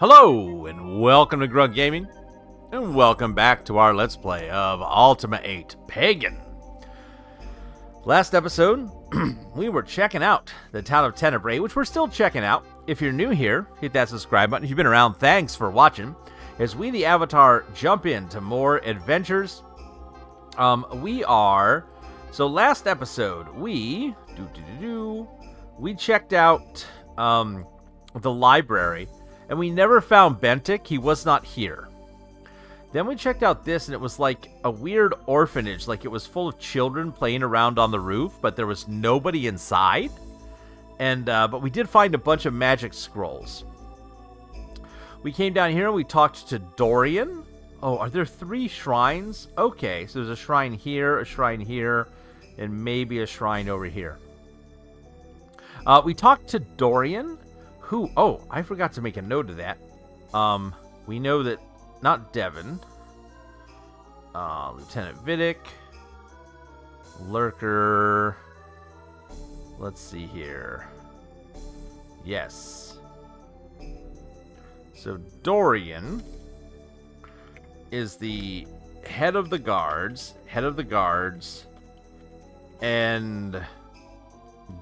Hello, and welcome to Grug Gaming, and welcome back to our Let's Play of Ultima 8 Pagan. Last episode, we were checking out the town of Tenebrae, which we're still checking out. If you're new here, hit that subscribe button. If you've been around, thanks for watching. As we, the Avatar, jump into more adventures, so last episode, we checked out the library, and we never found Bentic. He was not here. Then we checked out this, and it was like a weird orphanage. Like it was full of children playing around on the roof, but there was nobody inside. And but we did find a bunch of magic scrolls. We came down here and we talked to Dorian. Oh, are there 3 shrines? Okay, so there's a shrine here, and maybe a shrine over here. We talked to Dorian. Oh, I forgot to make a note of that. We know that, not Devon. Lieutenant Vidic. Lurker. Let's see here. Yes. So Dorian is the head of the guards, and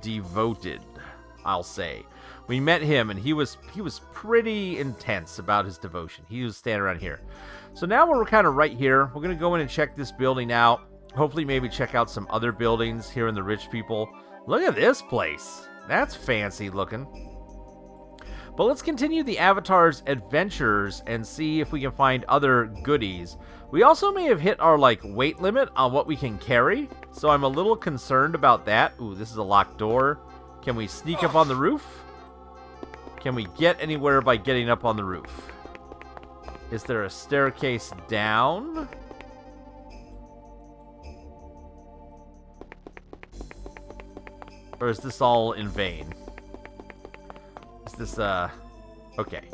devoted, I'll say. We met him, and he was pretty intense about his devotion. He was standing around here. So now we're kind of right here. We're going to go in and check this building out. Hopefully maybe check out some other buildings here in the Rich People. Look at this place. That's fancy looking. But let's continue the Avatar's adventures and see if we can find other goodies. We also may have hit our weight limit on what we can carry, so I'm a little concerned about that. Ooh, this is a locked door. Can we sneak up on the roof? Can we get anywhere by getting up on the roof? Is there a staircase down? Or is this all in vain? Is this, okay.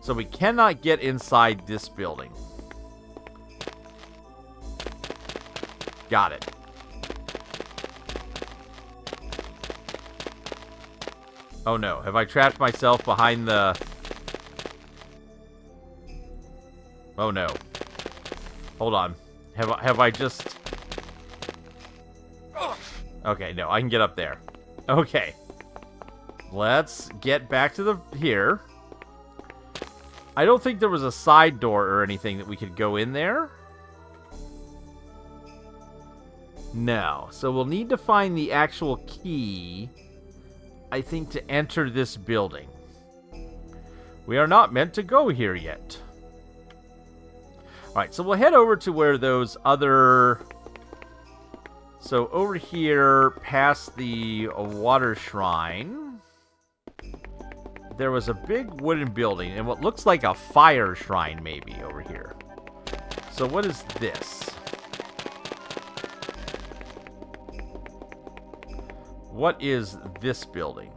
So we cannot get inside this building. Got it. Oh no, have I trapped myself behind the... Oh no. Hold on. Have I just... Okay, no, I can get up there. Okay. Let's get back to the... here. I don't think there was a side door or anything that we could go in there. No. So we'll need to find the actual key, I think, to enter this building. We are not meant to go here yet. Alright, so we'll head over to where those other... So over here, past the water shrine, there was a big wooden building and what looks like a fire shrine maybe over here. So what is this? What is this building?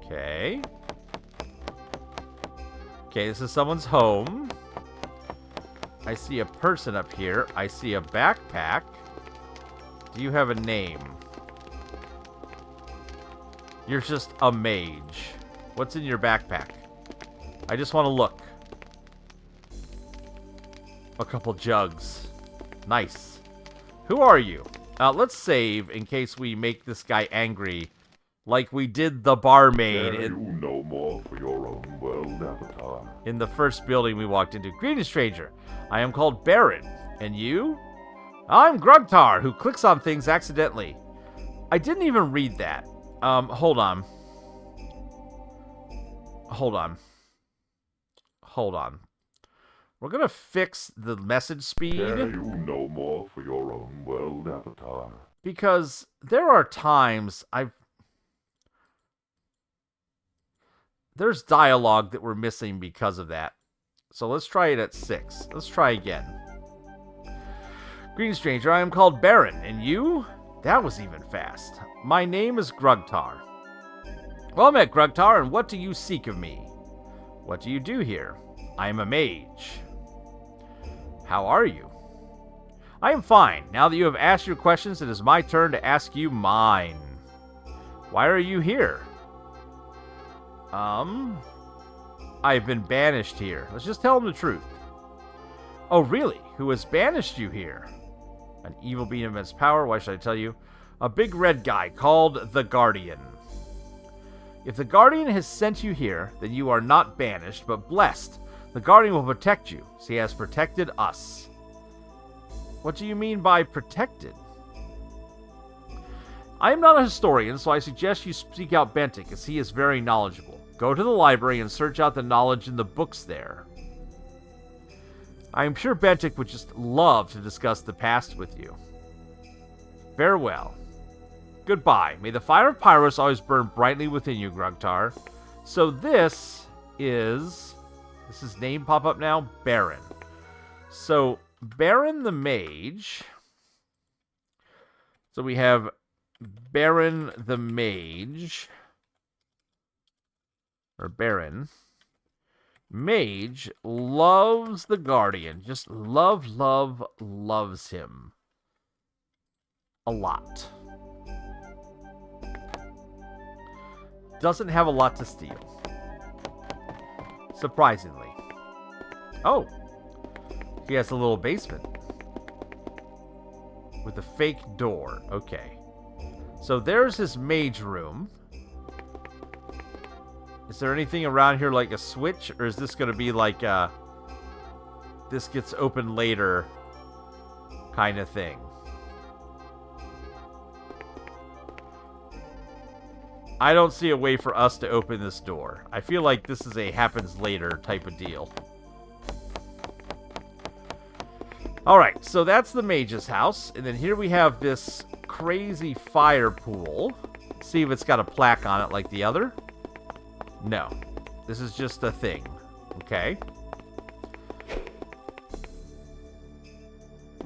Okay. Okay, this is someone's home. I see a person up here. I see a backpack. Do you have a name? You're just a mage. What's in your backpack? I just want to look. A couple jugs. Nice. Who are you? Let's save in case we make this guy angry, like we did the barmaid in no more for your own world, Avatar. In the first building we walked into. Greetings, stranger. I am called Baron. And you? I'm Grugtar, who clicks on things accidentally. I didn't even read that. Hold on. We're gonna fix the message speed. Dare you no more for your own world, Avatar. Because there are times there's dialogue that we're missing because of that. So let's try it at 6. Let's try again. Greetings, stranger. I am called Baron. And you? That was even fast. My name is Grugtar. Well met, Grugtar, and what do you seek of me? What do you do here? I am a mage. How are you? I am fine. Now that you have asked your questions, it is my turn to ask you mine. Why are you here? I've been banished here. Let's just tell him the truth. Oh, really? Who has banished you here? An evil being of immense power. Why should I tell you? A big red guy called the Guardian. If the Guardian has sent you here, then you are not banished, but blessed. The Guardian will protect you, as he has protected us. What do you mean by protected? I am not a historian, so I suggest you seek out Bentic, as he is very knowledgeable. Go to the library and search out the knowledge in the books there. I am sure Bentic would just love to discuss the past with you. Farewell. Goodbye. May the fire of Pyros always burn brightly within you, Grugtar. So this is... Does his name pop up now? Baron. So, Baron the Mage. So we have Baron the Mage. Or Baron. Mage loves the Guardian. Just loves him. A lot. Doesn't have a lot to steal. Surprisingly. Oh. He has a little basement. With a fake door. Okay. So there's his mage room. Is there anything around here like a switch? Or is this going to be like a... This gets open later kind of thing? I don't see a way for us to open this door. I feel like this is a happens later type of deal. Alright, so that's the mage's house. And then here we have this crazy fire pool. Let's see if it's got a plaque on it like the other. No. This is just a thing. Okay.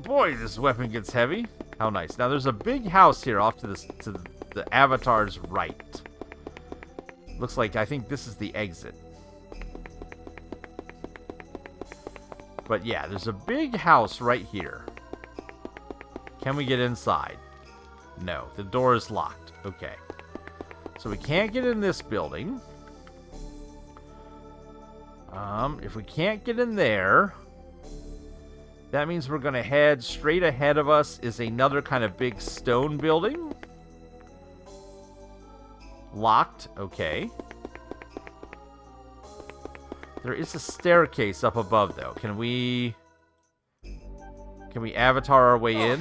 Boy, this weapon gets heavy. How nice. Now there's a big house here off to the avatar's right. Looks like, I think this is the exit. But yeah, there's a big house right here. Can we get inside? No, the door is locked. Okay. So we can't get in this building. If we can't get in there, that means we're going to head straight ahead of us is another kind of big stone building. Locked. Okay. There is a staircase up above, though. Can we avatar our way in?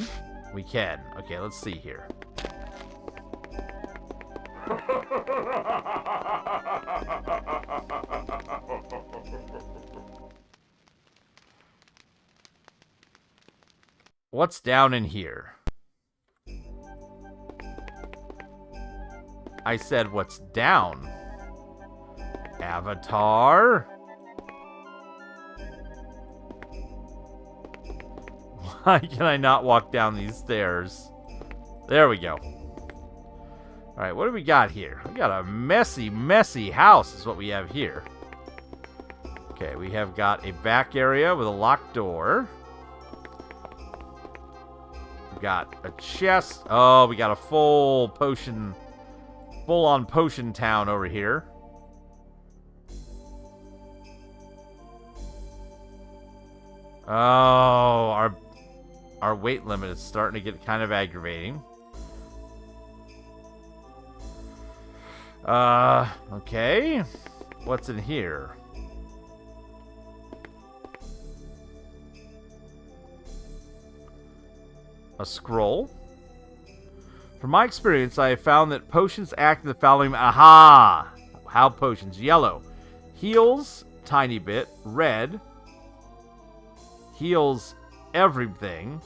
We can. Okay, let's see here. What's down in here? I said, what's down? Avatar? Why can I not walk down these stairs? There we go. Alright, what do we got here? We got a messy, messy house is what we have here. Okay, we have got a back area with a locked door. We got a chest. Oh, we got a full potion... Full-on potion town over here. Oh, our weight limit is starting to get kind of aggravating. Okay. What's in here? A scroll. From my experience, I have found that potions act in the following... Aha! How potions? Yellow. Heals, tiny bit. Red. Heals everything.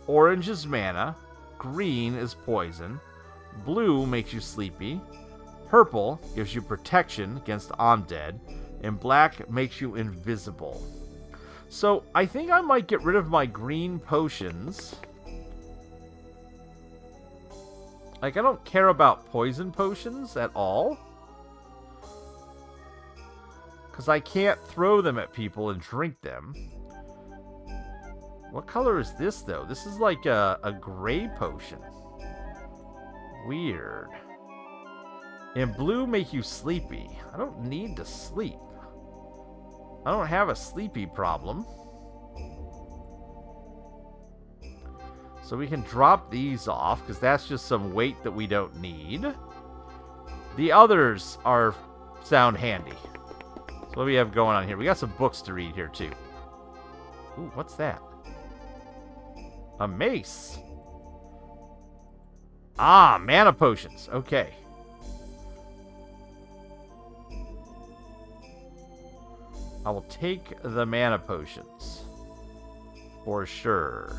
Orange is mana. Green is poison. Blue makes you sleepy. Purple gives you protection against undead. And black makes you invisible. So, I think I might get rid of my green potions... Like, I don't care about poison potions at all. Because I can't throw them at people and drink them. What color is this, though? This is like a gray potion. Weird. And blue make you sleepy. I don't need to sleep. I don't have a sleepy problem. So we can drop these off, because that's just some weight that we don't need. The others sound handy. So what do we have going on here? We got some books to read here, too. Ooh, what's that? A mace. Ah, mana potions. Okay. I will take the mana potions. For sure.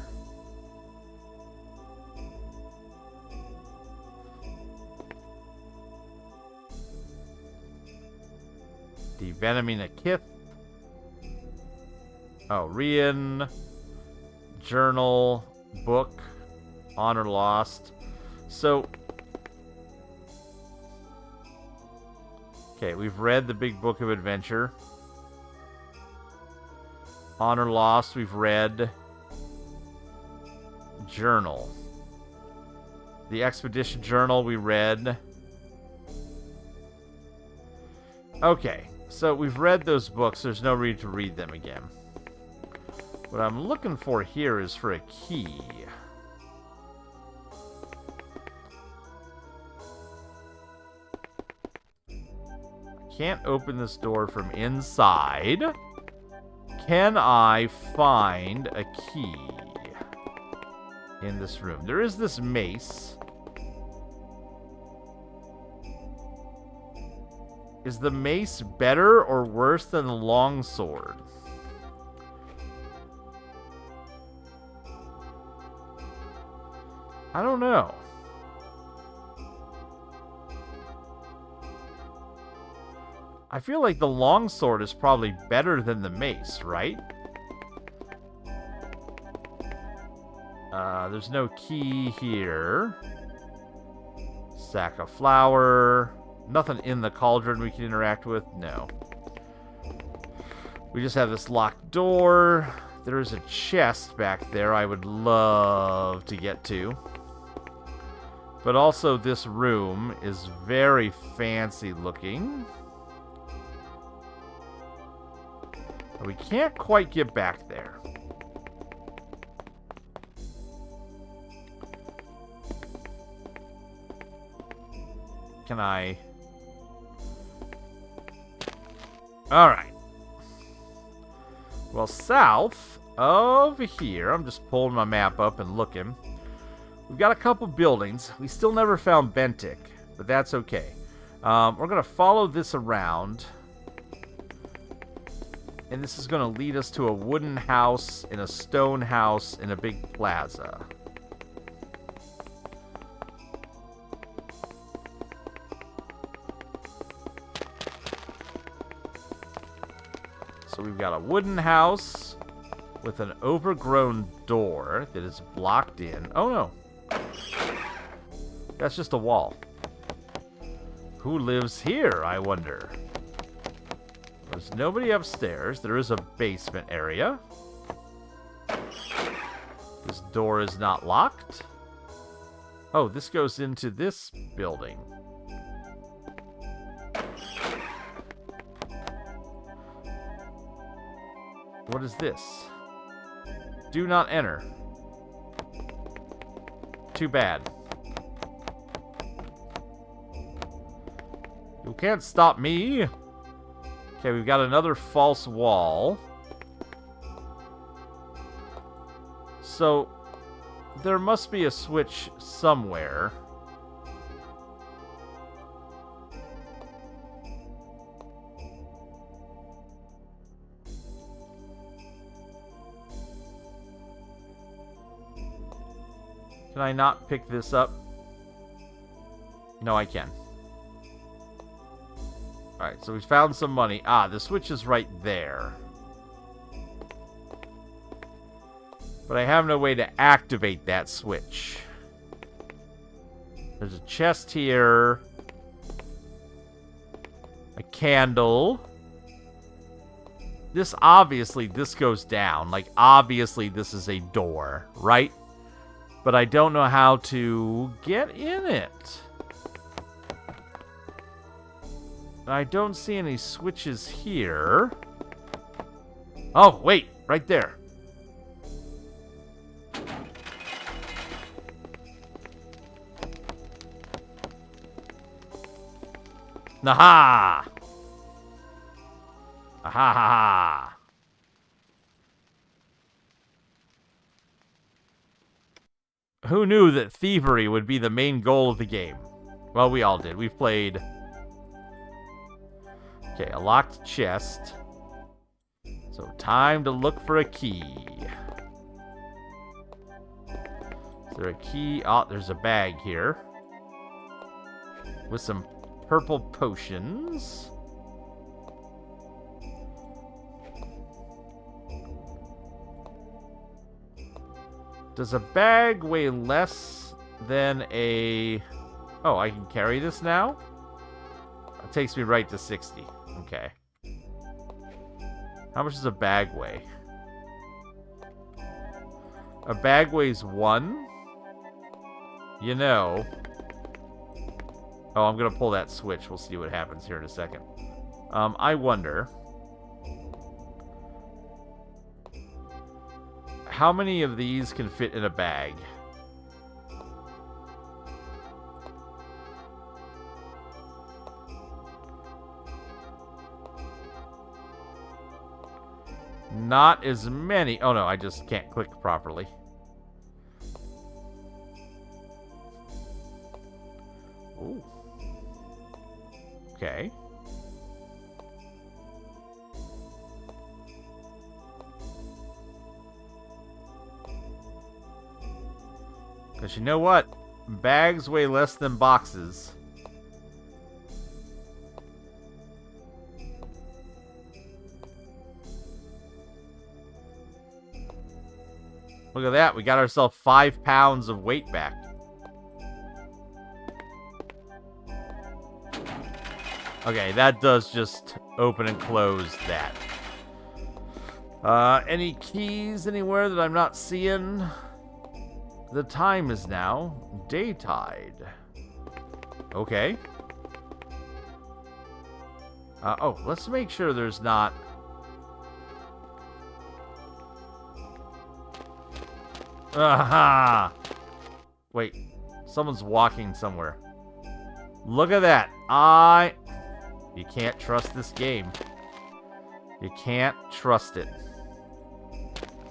Devenoming a Kith. Oh, Rian. Journal. Book. Honor Lost. So. Okay, we've read the Big Book of Adventure. Honor Lost, we've read. Journal. The Expedition Journal, we read. Okay, so we've read those books. There's no reason to read them again. What I'm looking for here is for a key. Can't open this door from inside. Can I find a key in this room? There is this mace. Is the mace better or worse than the longsword? I don't know. I feel like the longsword is probably better than the mace, right? There's no key here. Sack of flour. Nothing in the cauldron we can interact with. No. We just have this locked door. There is a chest back there I would love to get to. But also this room is very fancy looking. We can't quite get back there. Can I? Alright. Well, south of here, I'm just pulling my map up and looking. We've got a couple buildings. We still never found Bentic, but that's okay. We're going to follow this around. And this is going to lead us to a wooden house and a stone house and a big plaza. So we've got a wooden house with an overgrown door that is blocked in. Oh no. That's just a wall. Who lives here, I wonder? There's nobody upstairs. There is a basement area. This door is not locked. Oh, this goes into this building. What is this? Do not enter. Too bad. You can't stop me. Okay, we've got another false wall. So, there must be a switch somewhere. Can I not pick this up? No, I can. Alright, so we found some money. Ah, the switch is right there. But I have no way to activate that switch. There's a chest here. A candle. This goes down. Like, obviously this is a door, right? But I don't know how to get in it. I don't see any switches here. Oh, wait, right there. Naha! Ha ha ha! Who knew that thievery would be the main goal of the game? Well, we all did. We've played... Okay, a locked chest. So, time to look for a key. Is there a key? Oh, there's a bag here. With some purple potions. Does a bag weigh less than a... Oh, I can carry this now? It takes me right to 60. Okay. How much does a bag weigh? A bag weighs 1. You know... Oh, I'm going to pull that switch. We'll see what happens here in a second. I wonder... How many of these can fit in a bag? Not as many. Oh no, I just can't click properly. Ooh. Okay. Because you know what? Bags weigh less than boxes. Look at that. We got ourselves 5 pounds of weight back. Okay, that does just open and close that. Any keys anywhere that I'm not seeing? The time is now daytide. Okay. Oh, let's make sure there's not... Aha! Wait, someone's walking somewhere. Look at that. You can't trust this game. You can't trust it.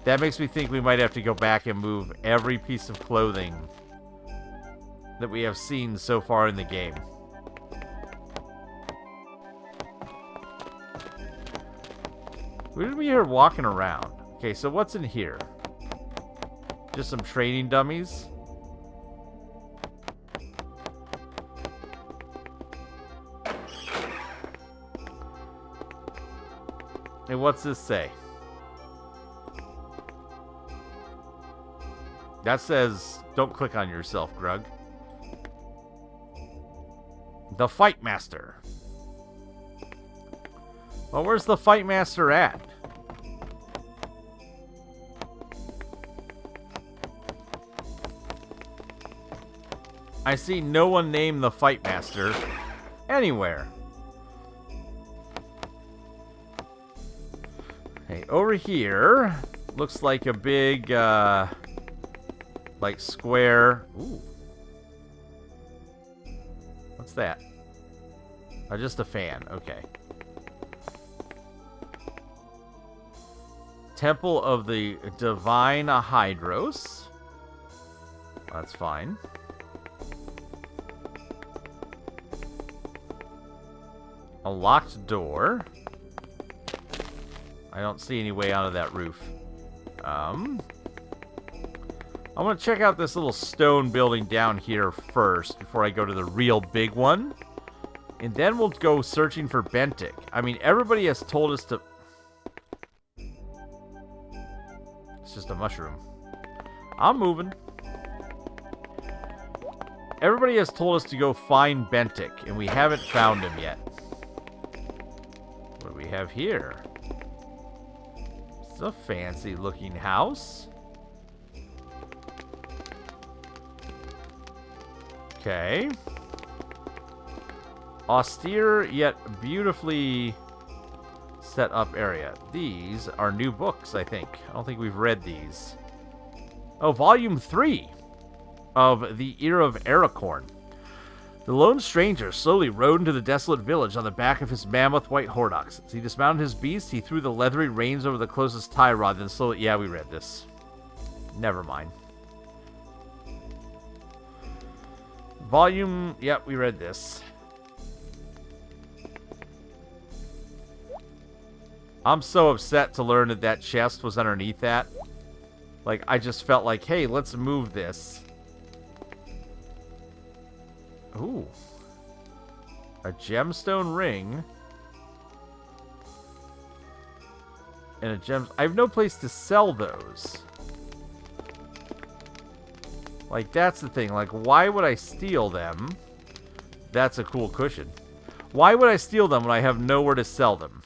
That makes me think we might have to go back and move every piece of clothing that we have seen so far in the game. We're gonna be here walking around. Okay, so what's in here? Just some training dummies. Hey, what's this say? That says, don't click on yourself, Grug. The Fight Master. Well, where's the Fight Master at? I see no one named the Fight Master anywhere. Hey, over here, looks like a big, like square. Ooh. What's that? Oh, just a fan. Okay. Temple of the Divine Hydros. That's fine. A locked door. I don't see any way out of that roof. I'm going to check out this little stone building down here first before I go to the real big one. And then we'll go searching for Bentic. I mean, everybody has told us to... It's just a mushroom. I'm moving. Everybody has told us to go find Bentic, and we haven't found him yet. What do we have here? It's a fancy looking house. Okay. Austere yet beautifully set up area. These are new books, I think. I don't think we've read these. Oh, Volume 3 of The Ear of Aracorn. The lone stranger slowly rode into the desolate village on the back of his mammoth white horse. As he dismounted his beast, he threw the leathery reins over the closest tie rod, then slowly... Yeah, we read this. Never mind. Volume... Yep, we read this. I'm so upset to learn that that chest was underneath that. Like, I just felt like, hey, let's move this. Ooh. A gemstone ring. And a gem... I have no place to sell those. Like, that's the thing. Like, why would I steal them? That's a cool cushion. Why would I steal them when I have nowhere to sell them?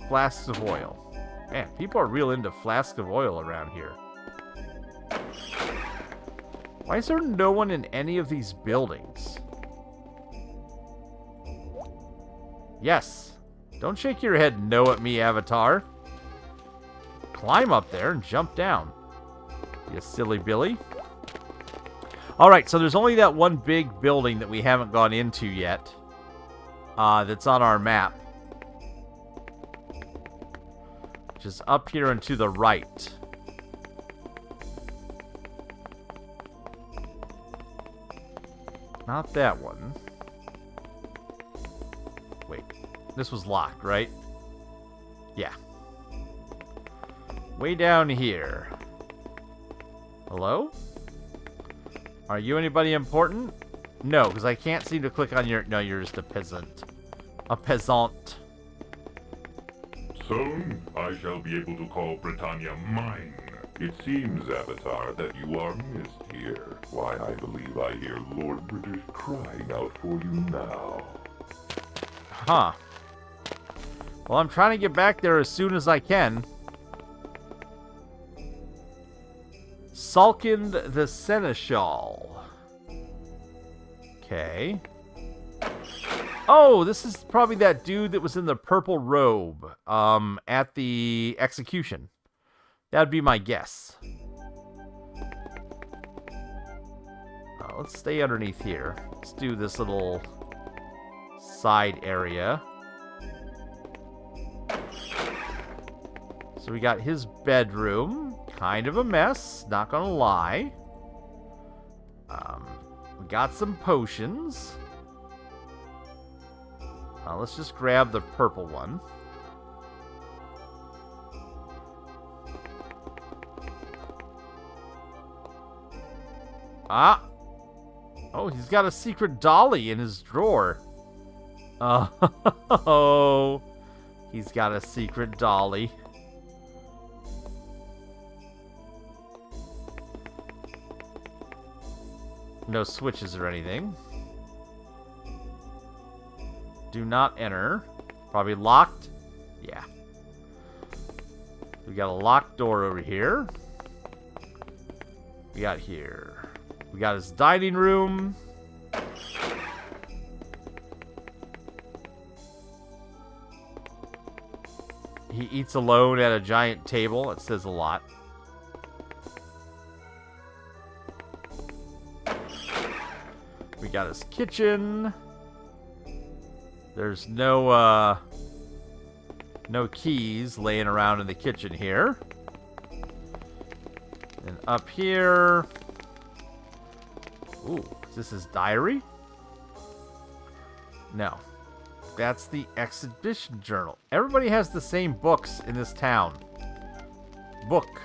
Flasks of oil. Man, people are real into flasks of oil around here. Why is there no one in any of these buildings? Yes. Don't shake your head no at me, Avatar. Climb up there and jump down. You silly Billy. Alright, so there's only that one big building that we haven't gone into yet. That's on our map. Which is up here and to the right. Not that one. Wait. This was locked, right? Yeah. Way down here. Hello? Are you anybody important? No, because I can't seem to click on your... No, you're just a peasant. A peasant. Soon, I shall be able to call Britannia mine. It seems, Avatar, that you are missed here. Why, I believe I hear Lord British crying out for you now. Huh. Well, I'm trying to get back there as soon as I can. Salkind the Seneschal. Okay. Oh, this is probably that dude that was in the purple robe at the execution. That'd be my guess. Let's stay underneath here. Let's do this little side area. So we got his bedroom. Kind of a mess, not gonna lie. We got some potions. Let's just grab the purple one. Ah! Oh, he's got a secret dolly in his drawer. Oh, he's got a secret dolly. No switches or anything. Do not enter. Probably locked. Yeah. We got a locked door over here. We got here. We got his dining room. He eats alone at a giant table. It says a lot. We got his kitchen. There's no keys laying around in the kitchen here. And up here... Ooh, is this his diary? No. That's the exhibition journal. Everybody has the same books in this town. Book.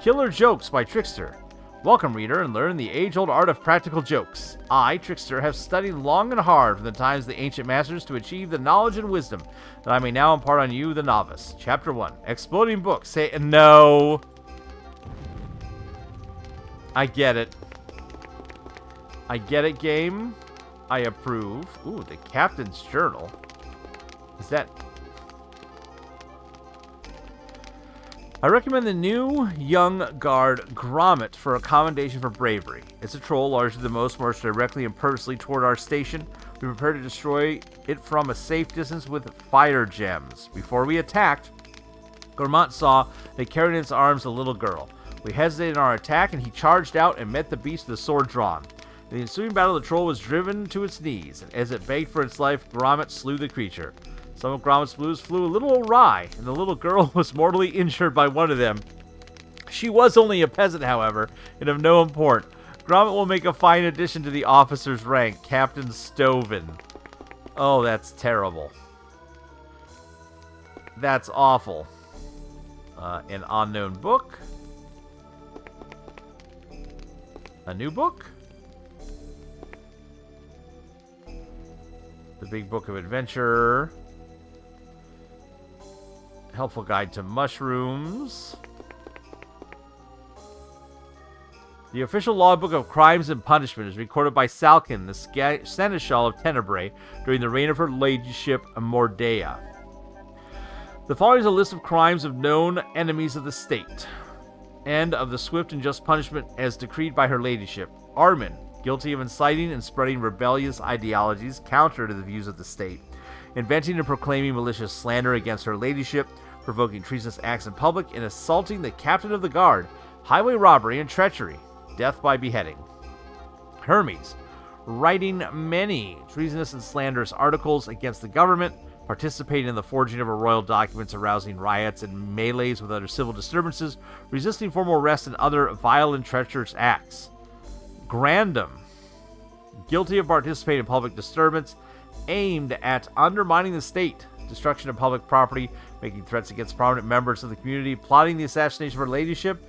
Killer Jokes by Trickster. Welcome, reader, and learn the age-old art of practical jokes. I, Trickster, have studied long and hard from the times of the ancient masters to achieve the knowledge and wisdom that I may now impart on you, the novice. Chapter 1. Exploding book. Say no. I get it. I get it, game. I approve. Ooh, the captain's journal. Is that... I recommend the new young guard Grommet for a commendation for bravery. It's a troll, larger than most, marched directly and purposely toward our station. We prepared to destroy it from a safe distance with fire gems. Before we attacked, Grommet saw that carried in its arms a little girl. We hesitated in our attack, and he charged out and met the beast with a sword drawn. In the ensuing battle, the troll was driven to its knees, and as it begged for its life, Grommet slew the creature. Some of Grommet's blows flew a little awry, and the little girl was mortally injured by one of them. She was only a peasant, however, and of no import. Grommet will make a fine addition to the officer's rank, Captain Stoven. Oh, that's terrible. That's awful. An unknown book. A new book? The Big Book of Adventure. Helpful Guide to Mushrooms. The official logbook of crimes and punishment is recorded by Salkin, the Seneschal of Tenebrae, during the reign of her ladyship Mordea. The following is a list of crimes of known enemies of the state, and of the swift and just punishment as decreed by her ladyship. Armin, guilty of inciting and spreading rebellious ideologies counter to the views of the state, inventing and proclaiming malicious slander against her ladyship, provoking treasonous acts in public, and assaulting the captain of the guard, highway robbery and treachery, death by beheading. Hermes, writing many treasonous and slanderous articles against the government, participating in the forging of royal documents, arousing riots and melees with other civil disturbances, resisting formal arrest and other vile and treacherous acts. Grandum, guilty of participating in public disturbance aimed at undermining the state, destruction of public property, making threats against prominent members of the community, plotting the assassination of her ladyship,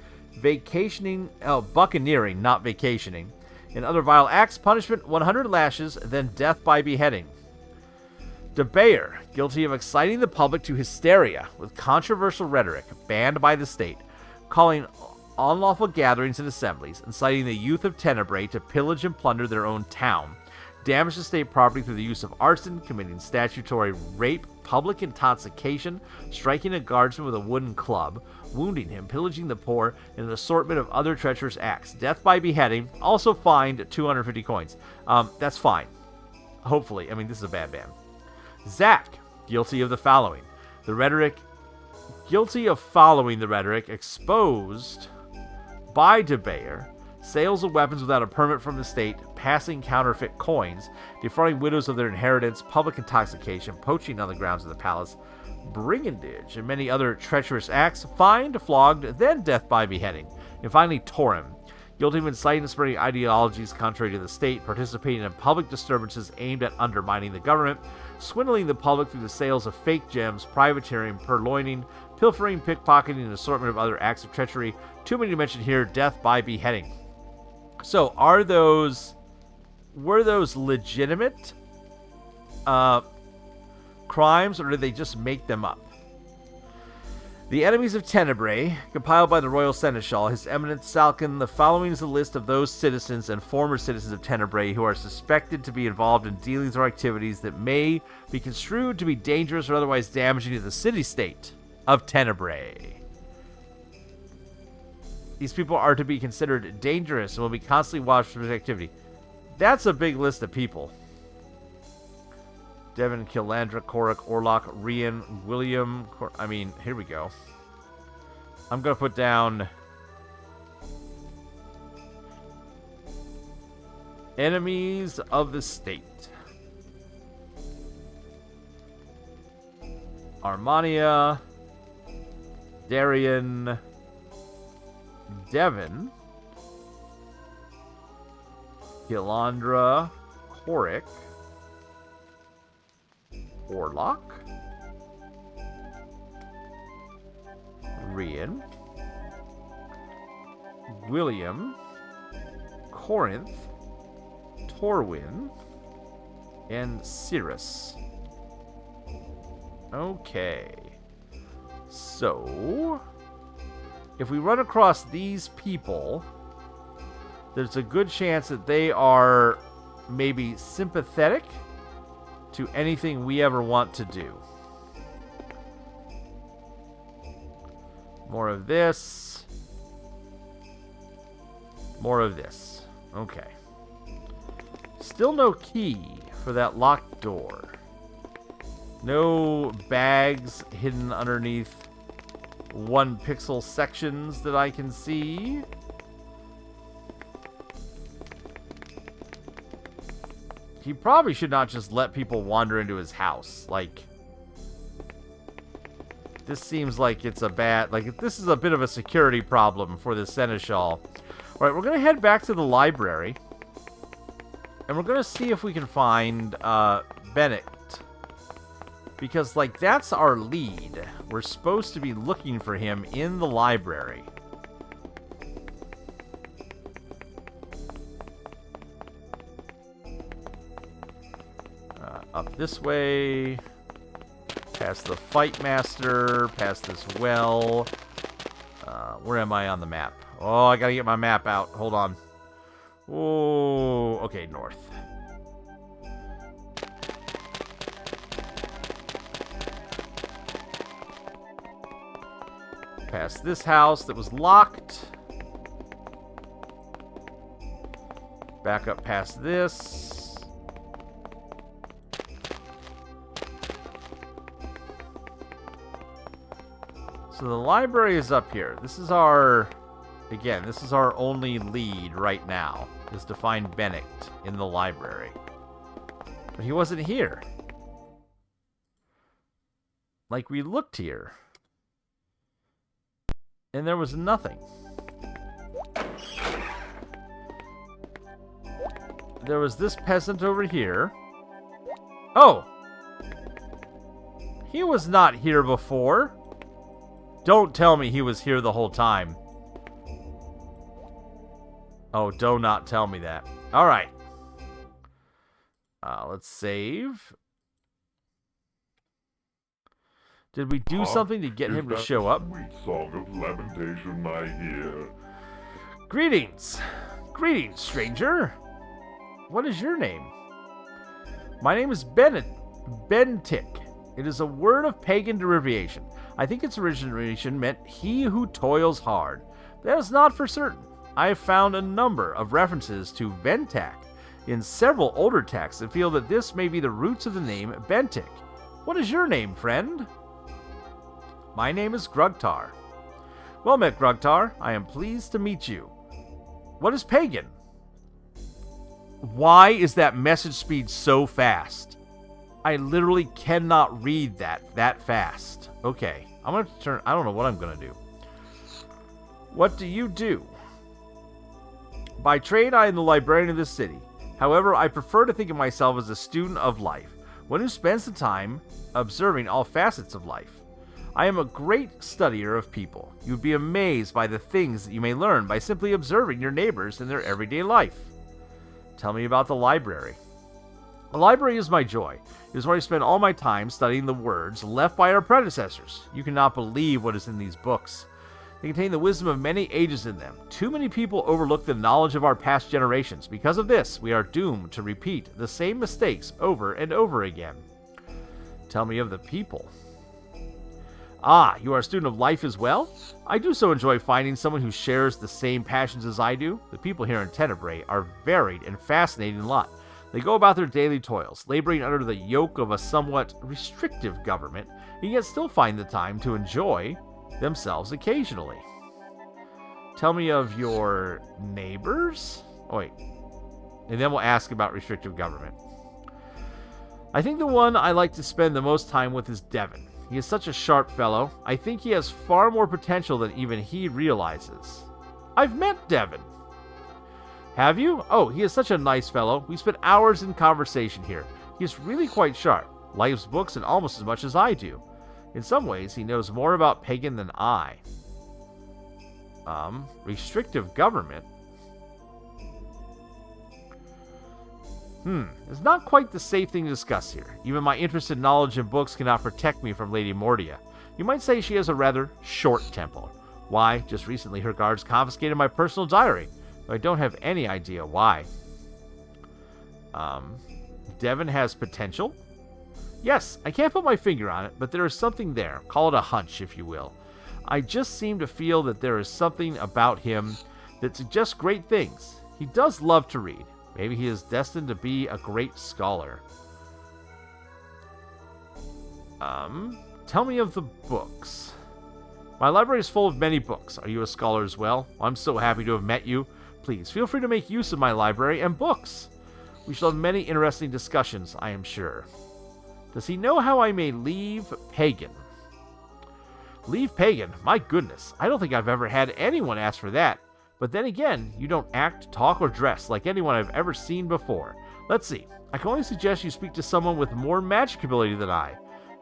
buccaneering, not vacationing, and other vile acts. Punishment 100 lashes, then death by beheading. De Bayer, guilty of exciting the public to hysteria with controversial rhetoric, banned by the state, calling unlawful gatherings and assemblies, inciting the youth of Tenebrae to pillage and plunder their own town, damage the state property through the use of arson, committing statutory rape, public intoxication, striking a guardsman with a wooden club, wounding him, pillaging the poor, and an assortment of other treacherous acts. Death by beheading, also fined 250 coins. That's fine. Hopefully. I mean, this is a bad ban. Zack, guilty of the following. Guilty of following the rhetoric exposed by De Bayer, sales of weapons without a permit from the state, passing counterfeit coins, defrauding widows of their inheritance, public intoxication, poaching on the grounds of the palace, brigandage, and many other treacherous acts, fined, flogged, then death by beheading. And finally, Torim, guilty of inciting and spreading ideologies contrary to the state, participating in public disturbances aimed at undermining the government, swindling the public through the sales of fake gems, privateering, purloining, pilfering, pickpocketing, and an assortment of other acts of treachery. Too many to mention here, death by beheading. So, were those legitimate crimes, or did they just make them up? The enemies of Tenebrae, compiled by the Royal Seneschal, His Eminence Salkin, the following is a list of those citizens and former citizens of Tenebrae who are suspected to be involved in dealings or activities that may be construed to be dangerous or otherwise damaging to the city-state of Tenebrae. These people are to be considered dangerous and will be constantly watched for activity. That's a big list of people. Devon, Kilandra, Korik, Orlok, Rian, William. Here we go. I'm going to put down enemies of the state. Armania, Darian, Devon, Kilandra, Korik, Orlok, Rian, William, Corinth, Torwin, and Cirrus. Okay. So, if we run across these people, there's a good chance that they are maybe sympathetic to anything we ever want to do. More of this. More of this. Okay. Still no key for that locked door. No bags hidden underneath 1 pixel sections that I can see. He probably should not just let people wander into his house. Like, this seems like it's a bad... Like, this is a bit of a security problem for the Seneschal. Alright, we're going to head back to the library. And we're going to see if we can find Bennett. Because, like, that's our lead. We're supposed to be looking for him in the library. Up this way. Past the Fight Master. Past this well. Where am I on the map? Oh, I gotta get my map out. Hold on. Oh, okay, north. Past this house that was locked. Back up past this. So the library is up here. This is our... Again, this is our only lead right now, is to find Bennett in the library. But he wasn't here. Like, we looked here. And there was nothing. There was this peasant over here. Oh! He was not here before. Don't tell me he was here the whole time. Oh, do not tell me that. Alright. Let's save. Did we do something to get him to show up? Sweet song of lamentation I hear. Greetings. Greetings, stranger. What is your name? My name is Bentic. It is a word of pagan derivation. I think its origination meant he who toils hard. That is not for certain. I have found a number of references to Ventak in several older texts and feel that this may be the roots of the name Bentic. What is your name, friend? My name is Grugtar. Well met, Grugtar. I am pleased to meet you. What is pagan? Why is that message speed so fast? I literally cannot read that fast. Okay, I'm going to turn... I don't know what I'm going to do. What do you do? By trade, I am the librarian of this city. However, I prefer to think of myself as a student of life, one who spends the time observing all facets of life. I am a great studier of people. You would be amazed by the things that you may learn by simply observing your neighbors in their everyday life. Tell me about the library. The library is my joy. It is where I spend all my time studying the words left by our predecessors. You cannot believe what is in these books. They contain the wisdom of many ages in them. Too many people overlook the knowledge of our past generations. Because of this, we are doomed to repeat the same mistakes over and over again. Tell me of the people. Ah, you are a student of life as well? I do so enjoy finding someone who shares the same passions as I do. The people here in Tenebrae are varied and fascinating lot. They go about their daily toils, laboring under the yoke of a somewhat restrictive government, and yet still find the time to enjoy themselves occasionally. Tell me of your neighbors? Oh, wait. And then we'll ask about restrictive government. I think the one I like to spend the most time with is Devon. He is such a sharp fellow. I think he has far more potential than even he realizes. I've met Devon. Have you? Oh, he is such a nice fellow. We spent hours in conversation here. He is really quite sharp. Likes books and almost as much as I do. In some ways, he knows more about Pagan than I. Restrictive government? It's not quite the safe thing to discuss here. Even my interest in knowledge and books cannot protect me from Lady Mordia. You might say she has a rather short temper. Why, just recently her guards confiscated my personal diary. Though I don't have any idea why. Devon has potential? Yes, I can't put my finger on it, but there is something there. Call it a hunch, if you will. I just seem to feel that there is something about him that suggests great things. He does love to read. Maybe he is destined to be a great scholar. Tell me of the books. My library is full of many books. Are you a scholar as well? I'm so happy to have met you. Please, feel free to make use of my library and books. We shall have many interesting discussions, I am sure. Does he know how I may leave Pagan? Leave Pagan? My goodness, I don't think I've ever had anyone ask for that. But then again, you don't act, talk, or dress like anyone I've ever seen before. Let's see. I can only suggest you speak to someone with more magic ability than I.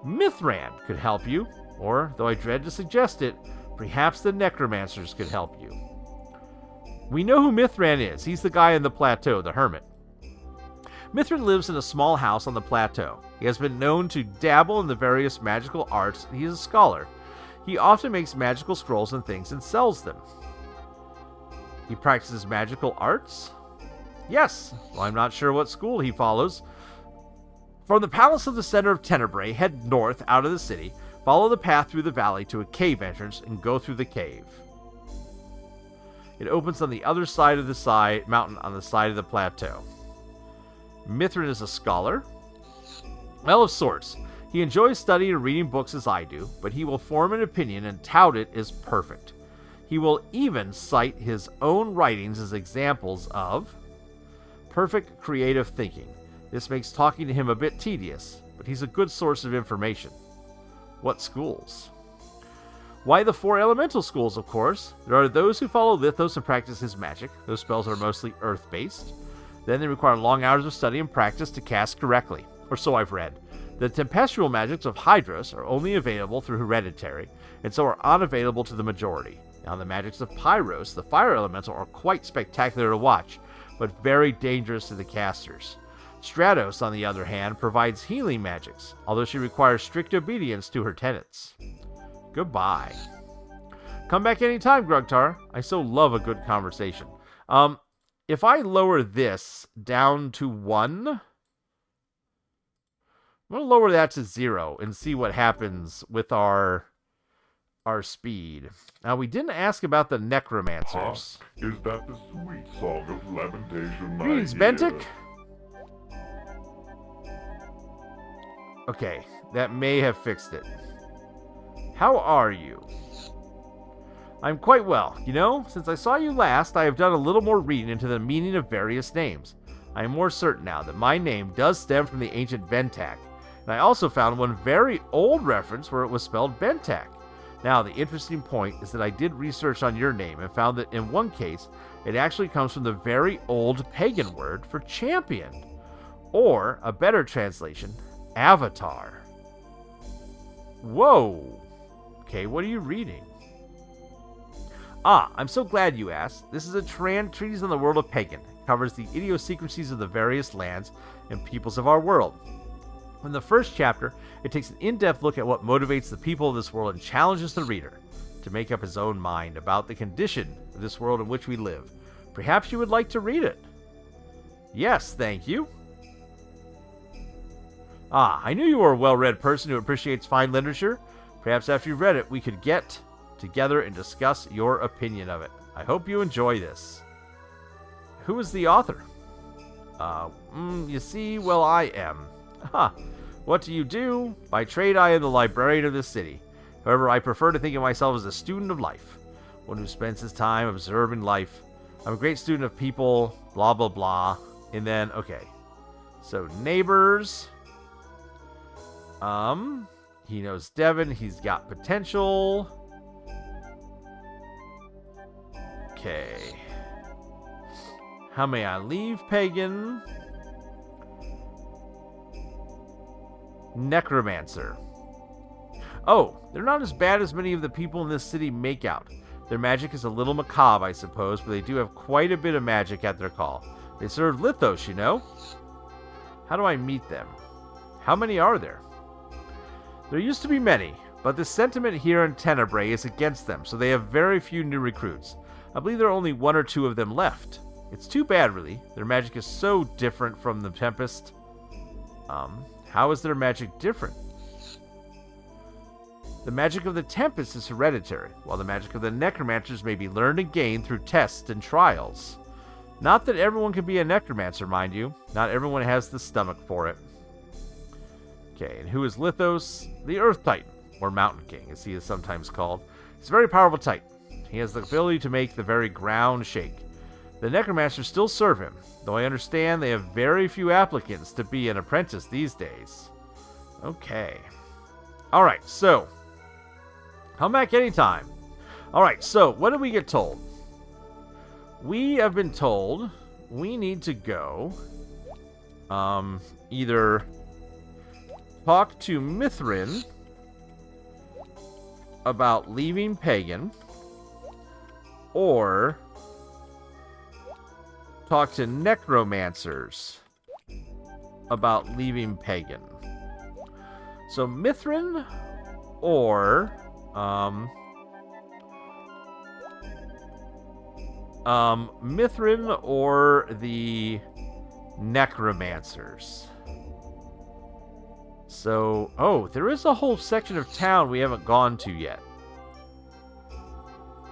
Mithran could help you, or, though I dread to suggest it, perhaps the necromancers could help you. We know who Mithran is. He's the guy in the plateau, the hermit. Mithran lives in a small house on the plateau. He has been known to dabble in the various magical arts, and he is a scholar. He often makes magical scrolls and things and sells them. He practices magical arts? Yes. Well, I'm not sure what school he follows. From the palace of the center of Tenebrae, head north out of the city, follow the path through the valley to a cave entrance, and go through the cave. It opens on the other side of the mountain on the side of the plateau. Mithran is a scholar? Well, of sorts. He enjoys studying and reading books as I do, but he will form an opinion and tout it as perfect. He will even cite his own writings as examples of perfect creative thinking. This makes talking to him a bit tedious, but he's a good source of information. What schools? Why, the 4 elemental schools, of course. There are those who follow Lithos and practice his magic. Those spells are mostly earth-based. Then they require long hours of study and practice to cast correctly, or so I've read. The tempestual magics of Hydros are only available through hereditary, and so are unavailable to the majority. Now, the magics of Pyros, the fire elemental, are quite spectacular to watch, but very dangerous to the casters. Stratos, on the other hand, provides healing magics, although she requires strict obedience to her tenets. Goodbye. Come back anytime, Grugtar. I so love a good conversation. If I lower this down to 1, I'm going to lower that to 0 and see what happens with our speed. Now, we didn't ask about the necromancers. Is that the sweet song of lamentation? Greetings, Bentic. Okay, that may have fixed it. How are you? I'm quite well. You know, since I saw you last, I have done a little more reading into the meaning of various names. I am more certain now that my name does stem from the ancient Ventak, and I also found one very old reference where it was spelled Bentak. Now, the interesting point is that I did research on your name and found that in one case, it actually comes from the very old pagan word for champion, or, a better translation, avatar. Whoa! Okay, what are you reading? Ah, I'm so glad you asked. This is a treatise on the world of Pagan. It covers the idiosyncrasies of the various lands and peoples of our world. In the first chapter, it takes an in-depth look at what motivates the people of this world and challenges the reader to make up his own mind about the condition of this world in which we live. Perhaps you would like to read it. Yes, thank you. Ah, I knew you were a well-read person who appreciates fine literature. Perhaps after you've read it, we could get together and discuss your opinion of it. I hope you enjoy this. Who is the author? You see, well, I am. Huh. What do you do? By trade, I am the librarian of this city. However, I prefer to think of myself as a student of life, one who spends his time observing life. I'm a great student of people, blah, blah, blah. And then, okay. So, neighbors. He knows Devin. He's got potential. Okay. How may I leave, Pagan? Necromancer. Oh, they're not as bad as many of the people in this city make out. Their magic is a little macabre, I suppose, but they do have quite a bit of magic at their call. They serve Lithos, you know. How do I meet them? How many are there? There used to be many, but the sentiment here in Tenebrae is against them, so they have very few new recruits. I believe there are only 1 or 2 of them left. It's too bad, really. Their magic is so different from the Tempest. How is their magic different? The magic of the Tempest is hereditary, while the magic of the Necromancers may be learned and gained through tests and trials. Not that everyone can be a Necromancer, mind you. Not everyone has the stomach for it. Okay, and who is Lithos? The Earth Titan, or Mountain King, as he is sometimes called. He's a very powerful Titan. He has the ability to make the very ground shake. The Necromancers still serve him, though I understand they have very few applicants to be an apprentice these days. Okay. Alright, so. Come back anytime. Alright, so, what did we get told? We have been told we need to go either talk to Mithrin about leaving Pagan, or talk to Necromancers about leaving Pagan. So Mithrin or Mithrin or the Necromancers. So, oh, there is a whole section of town we haven't gone to yet.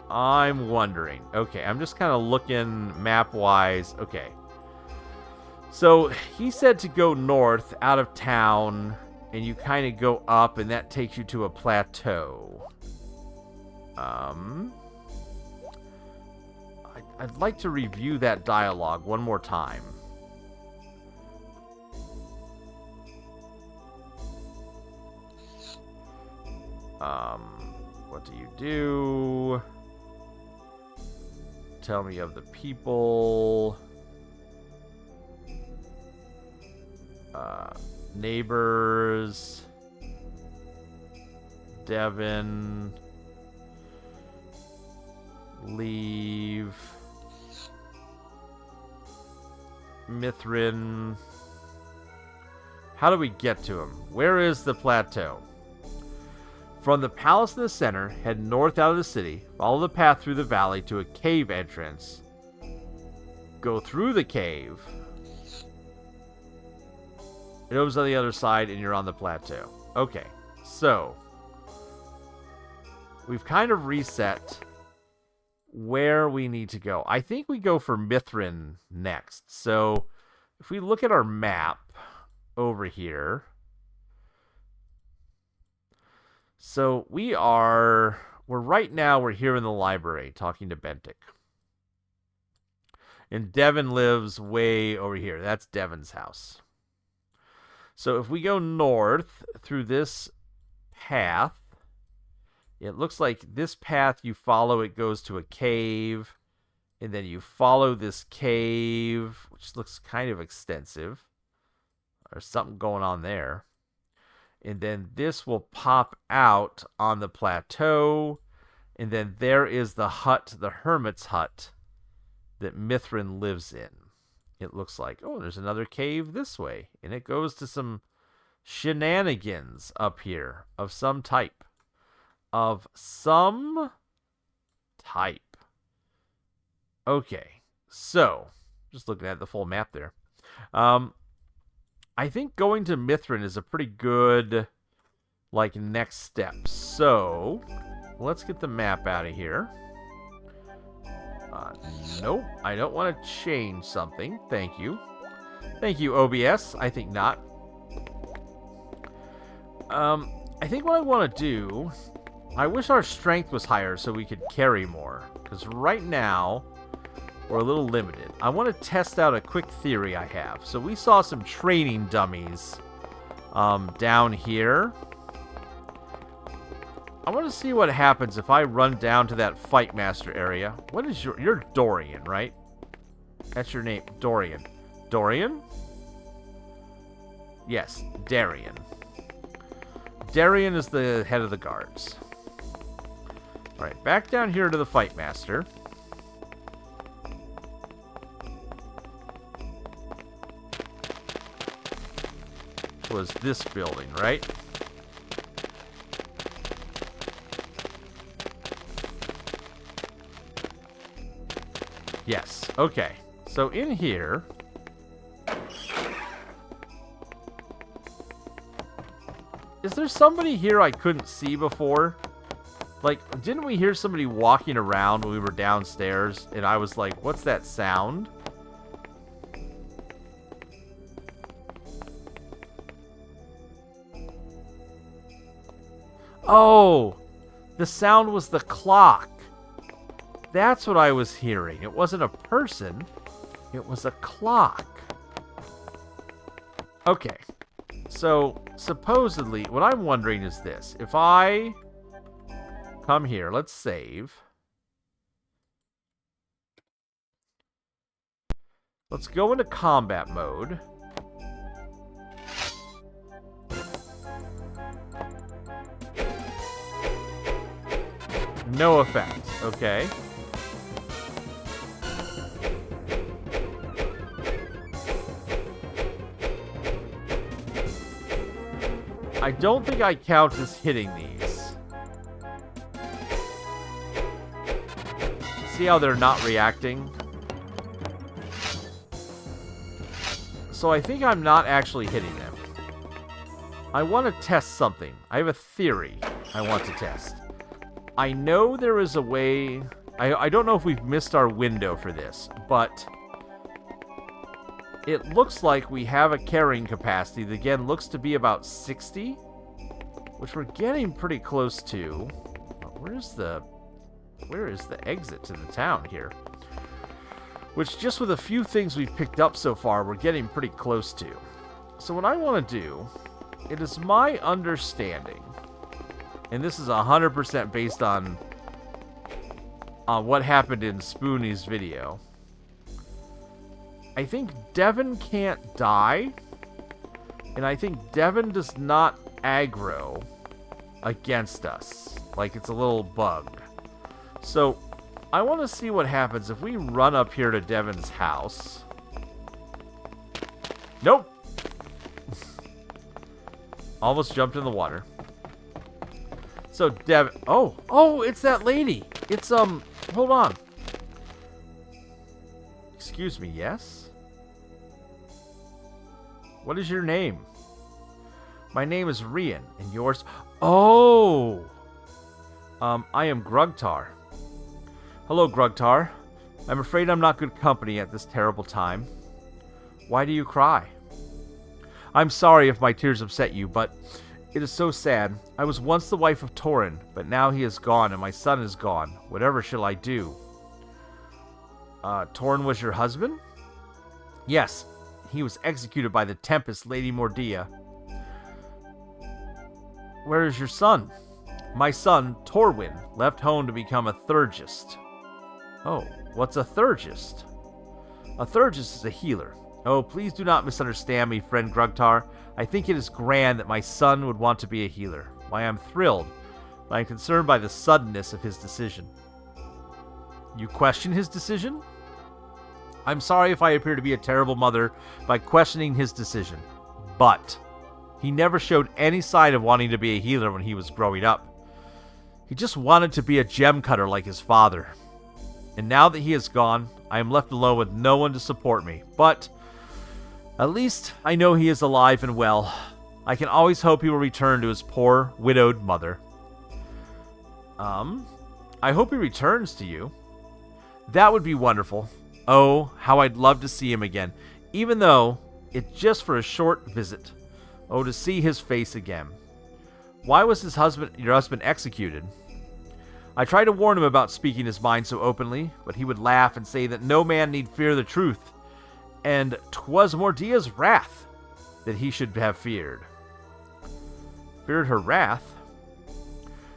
I'm wondering. Okay, I'm just kind of looking map-wise. Okay. So, he said to go north out of town, and you kind of go up, and that takes you to a plateau. I'd like to review that dialogue one more time. What do you do? Tell me of the people. Neighbors. Devon. Leave. Mithrin. How do we get to him? Where is the plateau? From the palace in the center, head north out of the city, follow the path through the valley to a cave entrance. Go through the cave. It opens on the other side, and you're on the plateau. Okay, so we've kind of reset where we need to go. I think we go for Mithrin next. So if we look at our map over here. So we're right now, we're here in the library talking to Bentic. And Devon lives way over here. That's Devon's house. So if we go north through this path, it looks like this path you follow, it goes to a cave. And then you follow this cave, which looks kind of extensive. There's something going on there. And then this will pop out on the plateau. And then there is the hut, the hermit's hut, that Mithrin lives in. It looks like, oh, there's another cave this way. And it goes to some shenanigans up here of some type. Okay, so, just looking at the full map there. I think going to Mithrin is a pretty good, next step. So, let's get the map out of here. Nope, I don't want to change something. Thank you. Thank you, OBS. I think not. I think what I want to do, I wish our strength was higher so we could carry more. Because right now, we're a little limited. I want to test out a quick theory I have. So we saw some training dummies down here. I want to see what happens if I run down to that Fight Master area. What is you're Dorian, right? That's your name, Dorian. Dorian? Yes, Darian. Darian is the head of the guards. Alright, back down here to the Fight Master. Was this building, right? Yes, okay. So in here, Is there somebody here I couldn't see before? Like, didn't we hear somebody walking around when we were downstairs? And I was like, what's that sound? Oh, the sound was the clock. That's what I was hearing. It wasn't a person. It was a clock. Okay. So, supposedly, what I'm wondering is this. If I come here, let's save. Let's go into combat mode. No effect. Okay. I don't think I count as hitting these. See how they're not reacting? So I think I'm not actually hitting them. I want to test something. I have a theory I want to test. I know there is a way... I don't know if we've missed our window for this, but... it looks like we have a carrying capacity that, again, looks to be about 60, which we're getting pretty close to. Where is the exit to the town here? Which, just with a few things we've picked up so far, we're getting pretty close to. So what I want to do, it is my understanding, and this is 100% based on what happened in Spoonie's video. I think Devin can't die, and I think Devin does not aggro against us. Like it's a little bug. So, I want to see what happens if we run up here to Devin's house. Nope! Almost jumped in the water. So, Devin... Oh, it's that lady! It's, hold on. Excuse me, yes? What is your name? My name is Rian, and yours... Oh! I am Grugtar. Hello, Grugtar. I'm afraid I'm not good company at this terrible time. Why do you cry? I'm sorry if my tears upset you, but it is so sad. I was once the wife of Torin, but now he is gone and my son is gone. Whatever shall I do? Torin was your husband? Yes, he was executed by the Tempest Lady Mordia. Where is your son? My son, Torwin, left home to become a Thurgist. Oh, what's a Thurgist? A Thurgist is a healer. Oh, please do not misunderstand me, friend Grugtar. I think it is grand that my son would want to be a healer. Why, I'm thrilled, but I'm concerned by the suddenness of his decision. You question his decision? I'm sorry if I appear to be a terrible mother by questioning his decision, but he never showed any sign of wanting to be a healer when he was growing up. He just wanted to be a gem cutter like his father. And now that he is gone, I am left alone with no one to support me. But at least I know he is alive and well. I can always hope he will return to his poor, widowed mother. I hope he returns to you. That would be wonderful. Oh, how I'd love to see him again, even though it's just for a short visit. Oh, to see his face again. Why was your husband executed? I tried to warn him about speaking his mind so openly, but he would laugh and say that no man need fear the truth, and 'twas Mordia's wrath that he should have feared. Feared her wrath?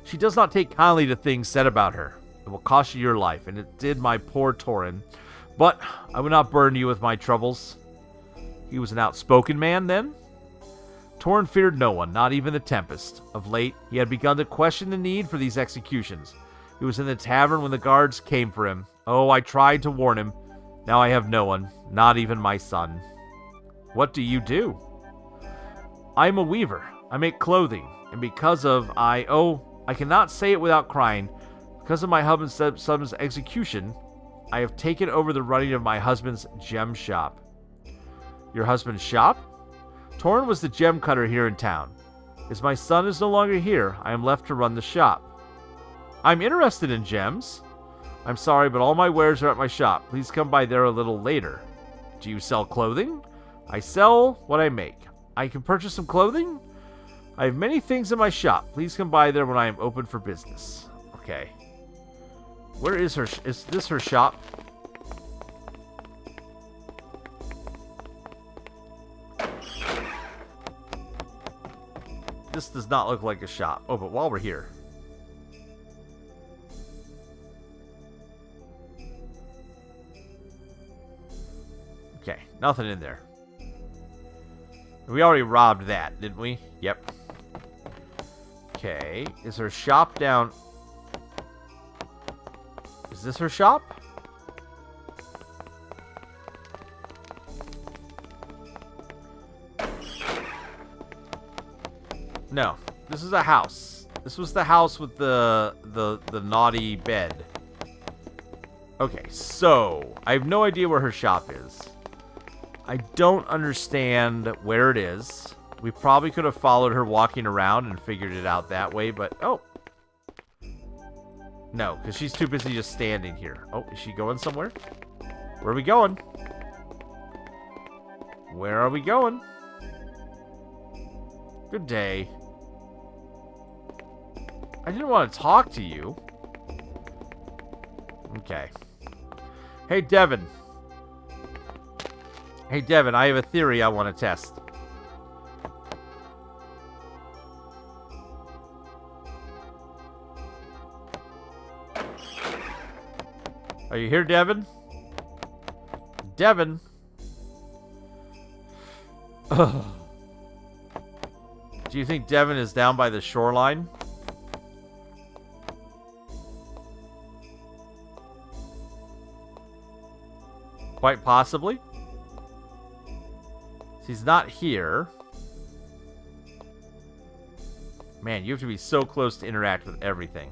She does not take kindly to things said about her. It will cost you your life, and it did my poor Torin. But I will not burden you with my troubles. He was an outspoken man, then? Torin feared no one, not even the Tempest. Of late, he had begun to question the need for these executions. He was in the tavern when the guards came for him. Oh, I tried to warn him. Now I have no one, not even my son. What do you do? I am a weaver. I make clothing, and because of I cannot say it without crying. Because of my husband's son's execution, I have taken over the running of my husband's gem shop. Your husband's shop? Torin was the gem cutter here in town. As my son is no longer here, I am left to run the shop. I'm interested in gems. I'm sorry, but all my wares are at my shop. Please come by there a little later. Do you sell clothing? I sell what I make. I can purchase some clothing? I have many things in my shop. Please come by there when I am open for business. Okay. Where is her? Is this her shop? This does not look like a shop. Oh, but while we're here. Okay, nothing in there. We already robbed that, didn't we? Yep. Okay, is her shop down... Is this her shop? No, this is a house. This was the house with the naughty bed. Okay, so I have no idea where her shop is. I don't understand where it is. We probably could have followed her walking around and figured it out that way, but... Oh! No, because she's too busy just standing here. Oh, is she going somewhere? Where are we going? Where are we going? Good day. I didn't want to talk to you. Okay. Hey, Devin. Hey, Devin, I have a theory I want to test. Are you here, Devin? Devin? Ugh. Do you think Devin is down by the shoreline? Quite possibly. He's not here. Man, you have to be so close to interact with everything.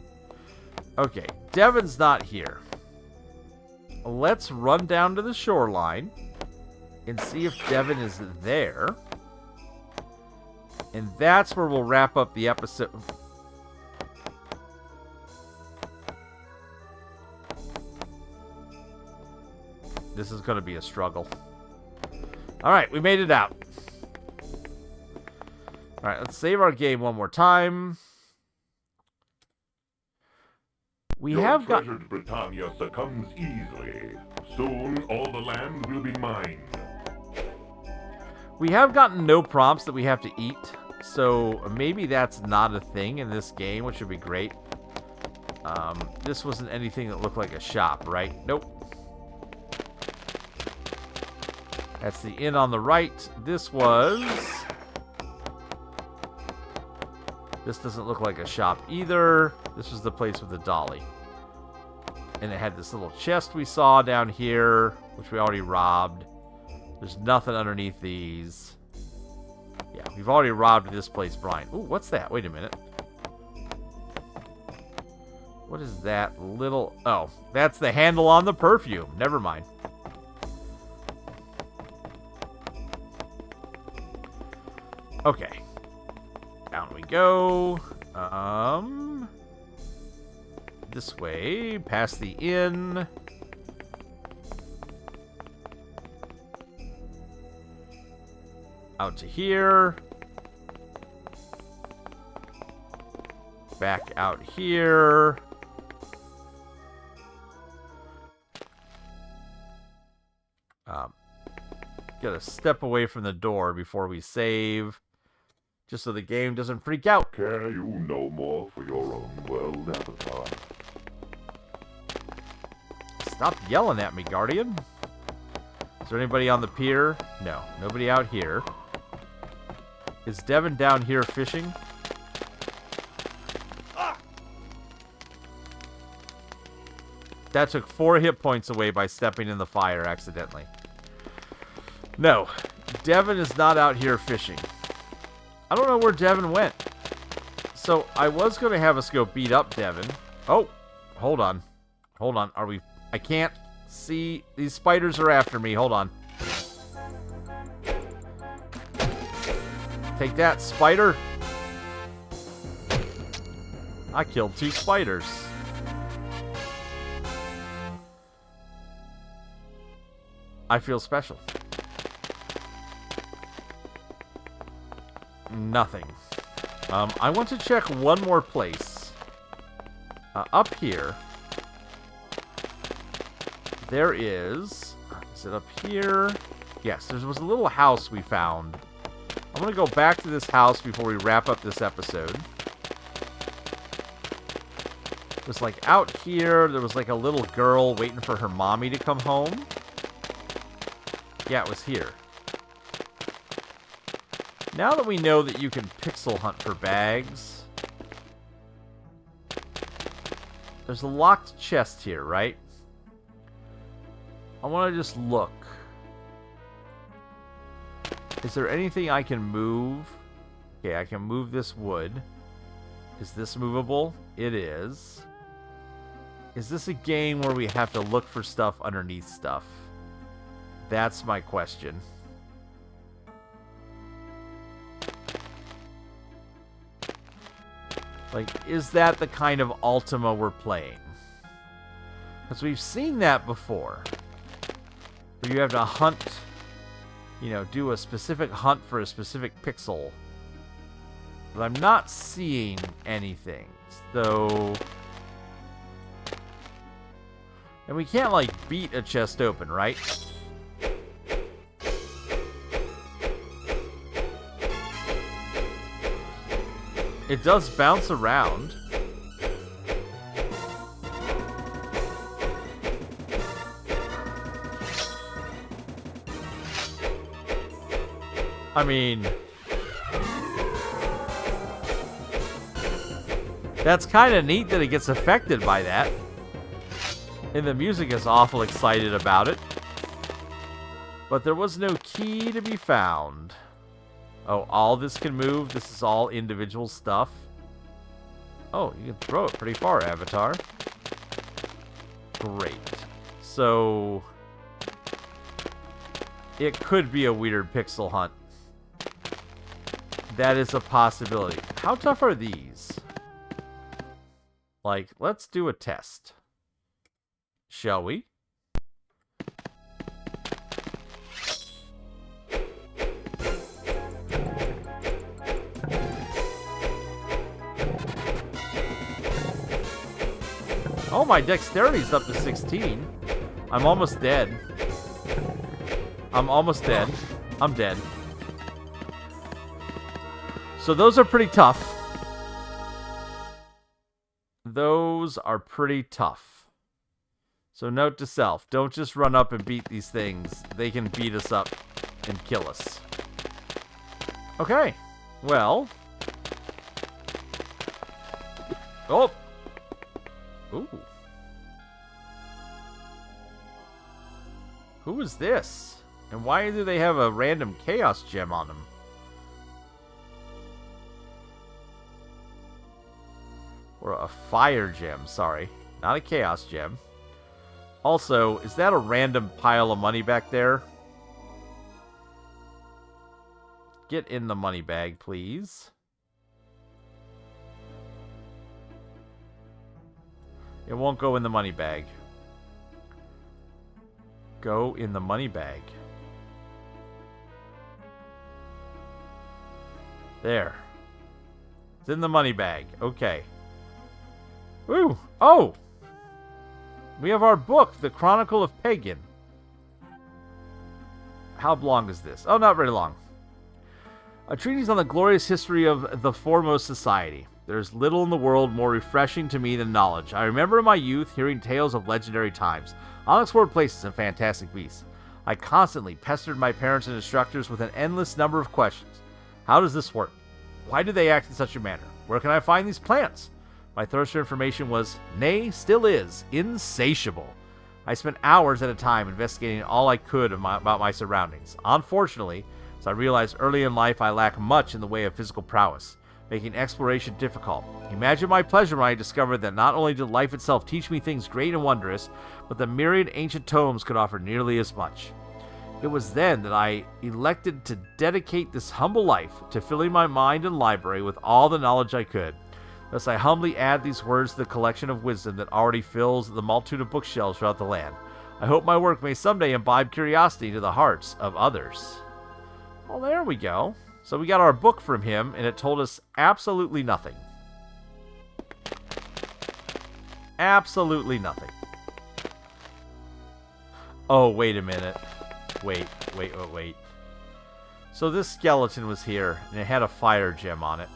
Okay, Devin's not here. Let's run down to the shoreline and see if Devin is there. And that's where we'll wrap up the episode. This is going to be a struggle. Alright, we made it out. Alright, let's save our game one more time. Your treasured Britannia succumbs easily. Soon all the land will be mine. We have gotten no prompts that we have to eat, so maybe that's not a thing in this game, which would be great. This wasn't anything that looked like a shop, right? Nope. That's the inn on the right. This doesn't look like a shop either. This was the place with the dolly. And it had this little chest we saw down here, which we already robbed. There's nothing underneath these. Yeah, we've already robbed this place, Brian. Ooh, what's that? Wait a minute. What is that little... Oh, that's the handle on the perfume. Never mind. Okay. Down we go. This way, past the inn. Out to here. Back out here. Gotta step away from the door before we save. Just so the game doesn't freak out. Care you no more for your own world, Avatar? Stop yelling at me, Guardian. Is there anybody on the pier? No, nobody out here. Is Devin down here fishing? That took 4 hit points away by stepping in the fire accidentally. No, Devin is not out here fishing. I don't know where Devin went. So, I was going to have us go beat up Devin. Oh, hold on. Hold on. Are we... I can't see... These spiders are after me. Hold on. Take that, spider. I killed 2 spiders. I feel special. Nothing. I want to check one more place. Up here. There is... Is it up here? Yes, there was a little house we found. I'm going to go back to this house before we wrap up this episode. It was like out here, there was like a little girl waiting for her mommy to come home. Yeah, it was here. Now that we know that you can pixel hunt for bags, there's a locked chest here, right? I want to just look. Is there anything I can move? Okay, I can move this wood. Is this movable? It is. Is this a game where we have to look for stuff underneath stuff? That's my question. Like, is that the kind of Ultima we're playing? Because we've seen that before. Where you have to hunt, you know, do a specific hunt for a specific pixel. But I'm not seeing anything. So... And we can't, like, beat a chest open, right? It does bounce around. I mean... That's kind of neat that it gets affected by that. And the music is awful excited about it. But there was no key to be found. Oh, all this can move? This is all individual stuff? Oh, you can throw it pretty far, Avatar. Great. So... It could be a weird pixel hunt. That is a possibility. How tough are these? Like, let's do a test. Shall we? Oh, my dexterity's up to 16. I'm almost dead. I'm almost dead. I'm dead. So those are pretty tough. Those are pretty tough. So note to self, don't just run up and beat these things. They can beat us up and kill us. Okay. Well. Oh. Ooh. Who is this? And why do they have a random chaos gem on them? Or a fire gem, sorry. Not a chaos gem. Also, is that a random pile of money back there? Get in the money bag, please. It won't go in the money bag. Go in the money bag. There. It's in the money bag. Okay. Woo! Oh! We have our book, The Chronicle of Pagan. How long is this? Oh, not very long. A treatise on the glorious history of the foremost society. There's little in the world more refreshing to me than knowledge. I remember in my youth hearing tales of legendary times, unexplored places, and fantastic beasts. I constantly pestered my parents and instructors with an endless number of questions. How does this work? Why do they act in such a manner? Where can I find these plants? My thirst for information was, nay, still is, insatiable. I spent hours at a time investigating all I could about my surroundings. Unfortunately, as I realized early in life, I lack much in the way of physical prowess, making exploration difficult. Imagine my pleasure when I discovered that not only did life itself teach me things great and wondrous, but the myriad ancient tomes could offer nearly as much. It was then that I elected to dedicate this humble life to filling my mind and library with all the knowledge I could. Thus I humbly add these words to the collection of wisdom that already fills the multitude of bookshelves throughout the land. I hope my work may someday imbibe curiosity into the hearts of others. Well, there we go. So we got our book from him, and it told us absolutely nothing. Absolutely nothing. Oh, wait a minute. Wait. So this skeleton was here, and it had a fire gem on it.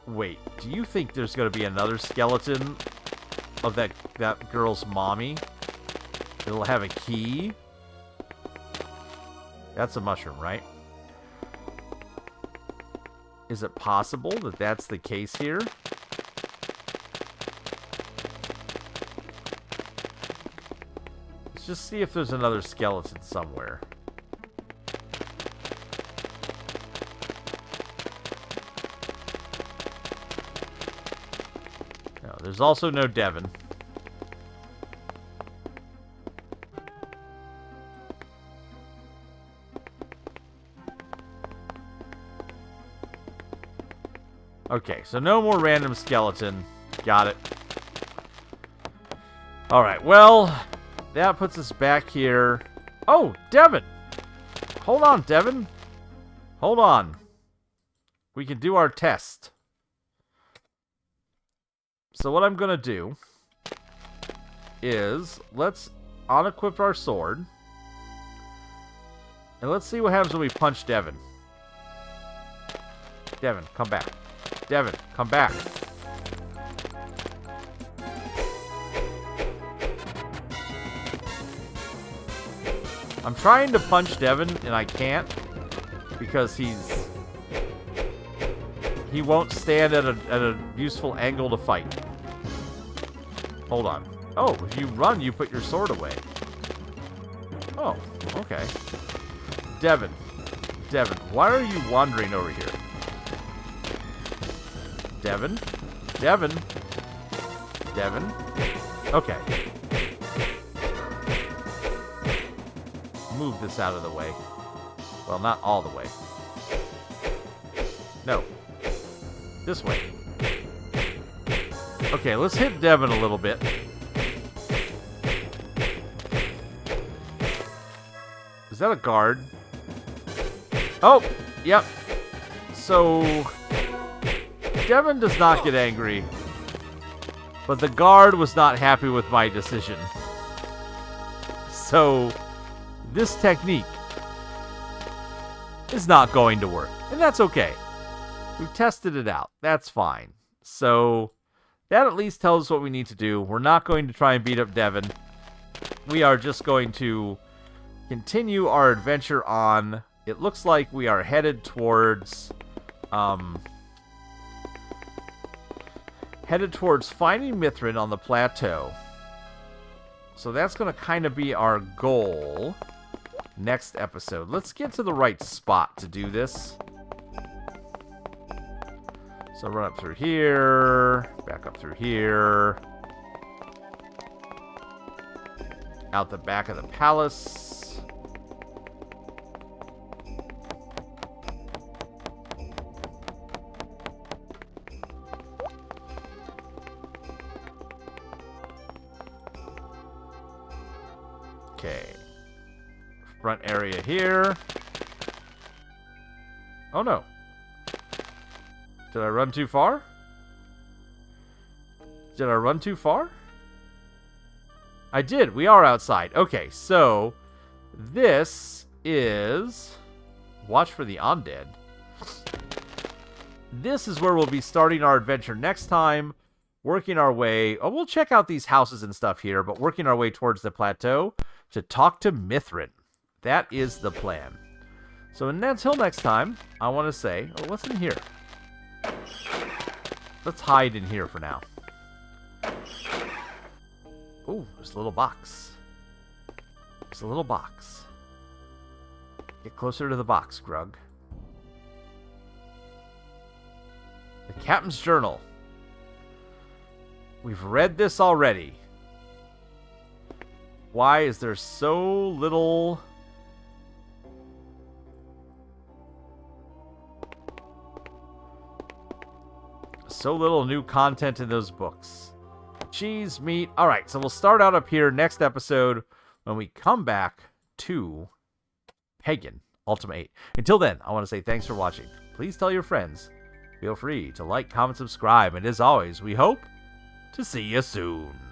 Wait, do you think there's going to be another skeleton of that girl's mommy? It'll have a key? That's a mushroom, right? Is it possible that that's the case here? Let's just see if there's another skeleton somewhere. No, there's also no Devon. Okay, so no more random skeleton. Got it. Alright, well, that puts us back here. Oh, Devon! Hold on, Devon. Hold on. We can do our test. So what I'm going to do is, let's unequip our sword. And let's see what happens when we punch Devon. Devon, come back. Devon, come back. I'm trying to punch Devon, and I can't. Because he won't stand at a useful angle to fight. Hold on. Oh, if you run, you put your sword away. Oh, okay. Devon, why are you wandering over here? Devon? Okay. Move this out of the way. Well, not all the way. No. This way. Okay, let's hit Devon a little bit. Is that a guard? Oh, yep. So Devon does not get angry, but the guard was not happy with my decision. So this technique is not going to work, and that's okay. We've tested it out. That's fine. So that at least tells us what we need to do. We're not going to try and beat up Devon. We are just going to continue our adventure on. It looks like we are headed towards finding Mithrin on the plateau. So that's going to kind of be our goal next episode. Let's get to the right spot to do this. So run up through here, back up through here, out the back of the palace. Okay. Front area here. Oh no. Did I run too far? Did I run too far? I did. We are outside. Okay, so this is... Watch for the undead. This is where we'll be starting our adventure next time. Working our way... Oh, we'll check out these houses and stuff here, but working our way towards the plateau to talk to Mithrin. That is the plan. So until next time, I want to say... Oh, what's in here? Let's hide in here for now. Oh, there's a little box. There's a little box. Get closer to the box, Grug. The Captain's Journal. We've read this already. Why is there so little... So little new content in those books. Cheese, meat. All right, so we'll start out up here next episode when we come back to Pagan Ultima 8. Until then, I want to say thanks for watching. Please tell your friends. Feel free to like, comment, subscribe, and as always, we hope to see you soon.